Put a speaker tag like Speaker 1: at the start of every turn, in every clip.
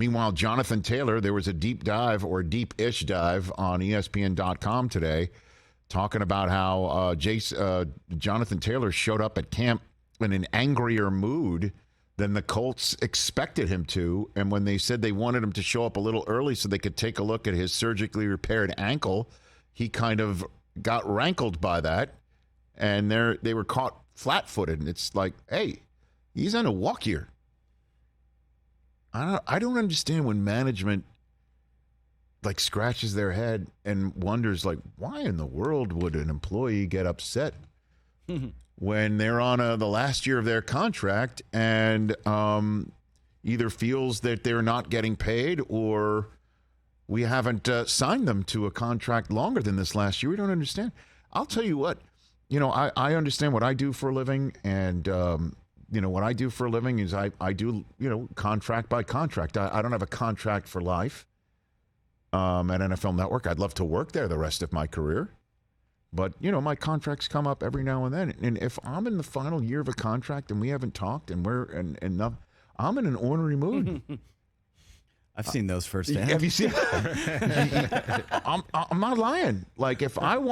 Speaker 1: Meanwhile, Jonathan Taylor, there was a deep dive or deep-ish dive on ESPN.com today talking about how Jonathan Taylor showed up at camp in an angrier mood than the Colts expected him to. And when they said they wanted him to show up a little early so they could take a look at his surgically repaired ankle, he kind of got rankled by that. And they were caught flat-footed. And it's like, hey, he's on a walk here. I don't understand when management like scratches their head and wonders like, why in the world would an employee get upset when they're on the last year of their contract and either feels that they're not getting paid or we haven't signed them to a contract longer than this last year. We don't understand. I'll tell you what, I understand what I do for a living, and what I do for a living is I do, contract by contract. I don't have a contract for life at NFL Network. I'd love to work there the rest of my career. But, my contracts come up every now and then. And if I'm in the final year of a contract and we haven't talked and I'm in an ornery mood.
Speaker 2: I've seen those firsthand.
Speaker 1: Have you seen? I'm not lying. Like if I'm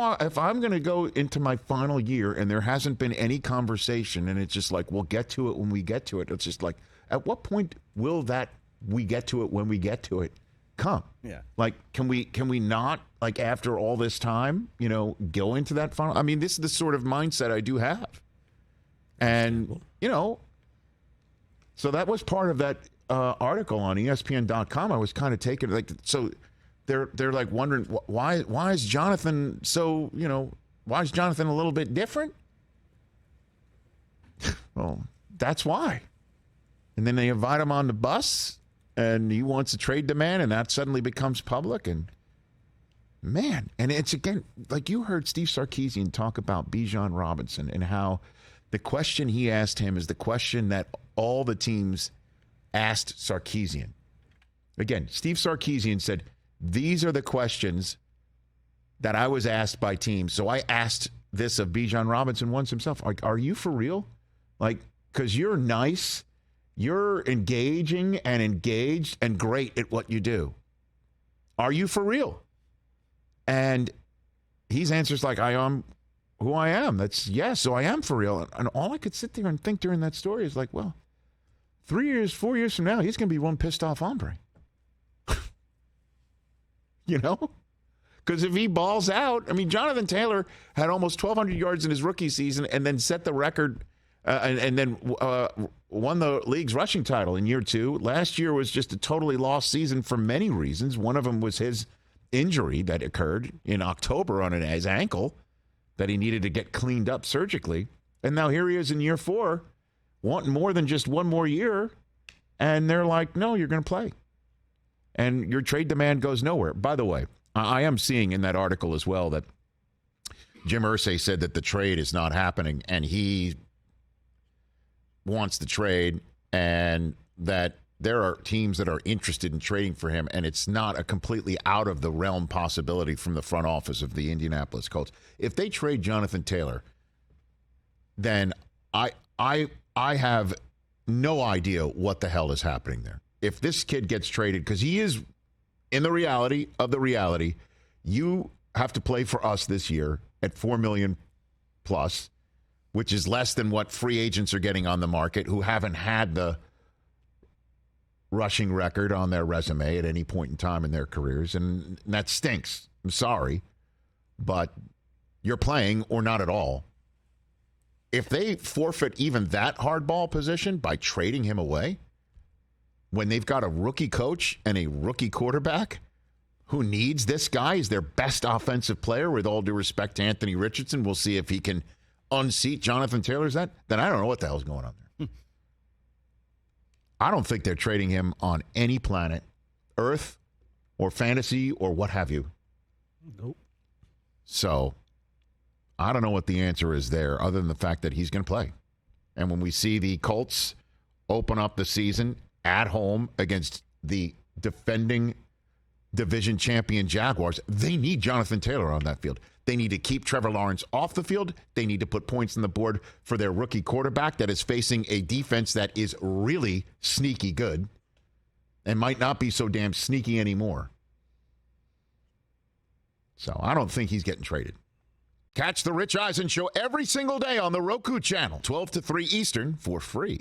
Speaker 1: going to go into my final year and there hasn't been any conversation and it's just like we'll get to it when we get to it. It's just like at what point will that we get to it when we get to it come?
Speaker 2: Yeah.
Speaker 1: Like can we not like after all this time go into that final? I mean, this is the sort of mindset I do have, and so that was part of that. Article on ESPN.com. I was kind of taken like so. They're like wondering why is Jonathan so why is Jonathan a little bit different? Well, that's why. And then they invite him on the bus, and he wants a trade demand, and that suddenly becomes public. And man, and it's again like you heard Steve Sarkisian talk about Bijan Robinson and how the question he asked him is the question that all the teams asked Sarkisian. Again, Steve Sarkisian said, these are the questions that I was asked by teams. So I asked this of Bijan Robinson once himself. Like, are you for real? Like, because you're nice, you're engaging and engaged and great at what you do. Are you for real? And his answer's like, I am who I am. That's yes, so I am for real. And all I could sit there and think during that story is like, well, 4 years from now, he's going to be one pissed off hombre. Because if he balls out, I mean, Jonathan Taylor had almost 1,200 yards in his rookie season and then set the record and then won the league's rushing title in year 2. Last year was just a totally lost season for many reasons. One of them was his injury that occurred in October on his ankle that he needed to get cleaned up surgically. And now here he is in year 4. Wanting more than just one more year, and they're like, no, you're going to play. And your trade demand goes nowhere. By the way, I am seeing in that article as well that Jim Irsay said that the trade is not happening, and he wants the trade, and that there are teams that are interested in trading for him, and it's not a completely out of the realm possibility from the front office of the Indianapolis Colts. If they trade Jonathan Taylor, then I have no idea what the hell is happening there. If this kid gets traded, because he is in the reality of the reality, you have to play for us this year at $4 million plus, which is less than what free agents are getting on the market who haven't had the rushing record on their resume at any point in time in their careers. And that stinks. I'm sorry, but you're playing or not at all. If they forfeit even that hardball position by trading him away, when they've got a rookie coach and a rookie quarterback who needs this guy as their best offensive player, with all due respect to Anthony Richardson, we'll see if he can unseat Jonathan Taylor, then I don't know what the hell's going on there. I don't think they're trading him on any planet, Earth or fantasy or what have you.
Speaker 3: Nope.
Speaker 1: So I don't know what the answer is there other than the fact that he's going to play. And when we see the Colts open up the season at home against the defending division champion Jaguars, they need Jonathan Taylor on that field. They need to keep Trevor Lawrence off the field. They need to put points on the board for their rookie quarterback that is facing a defense that is really sneaky good. and might not be so damn sneaky anymore. So I don't think he's getting traded. Catch the Rich Eisen Show every single day on the Roku channel, 12 to 3 Eastern, for free.